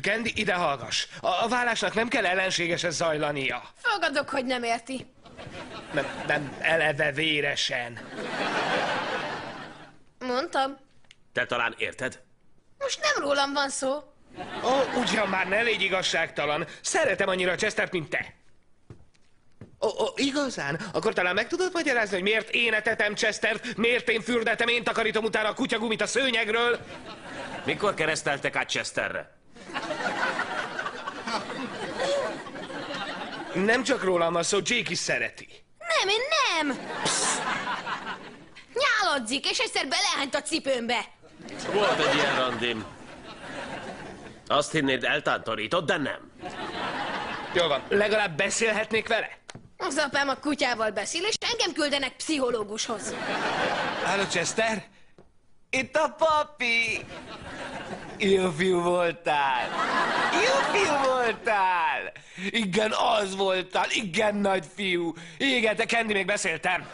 Candy, ide hallgass. A vállásnak nem kell ellenségesen zajlania. Fogadok, hogy nem érti. Nem eleve véresen. Mondtam. Te talán érted? Most nem rólam van szó. Ugyan már ne légy igazságtalan. Szeretem annyira Chestert, mint te. Igazán? Akkor talán meg tudod magyarázni, hogy miért én etetem Chestert, miért én fürdetem, én takarítom utána a kutyagumit a szőnyegről? Mikor kereszteltek át Chesterre? Nem csak rólam van szó, Jake is szereti. Nem, én nem! Nyálodzik, és egyszer belehányt a cipőmbe. Volt egy ilyen randim. Azt hinnéd, eltántorított, de nem. Jól van, legalább beszélhetnék vele? Az apám a kutyával beszél, és engem küldenek pszichológushoz. Halló, Chester? Itt a papi! Jó fiú voltál! Jó fiú voltál! Igen, az voltál! Igen, nagy fiú! Igen, te Candy, még beszéltem!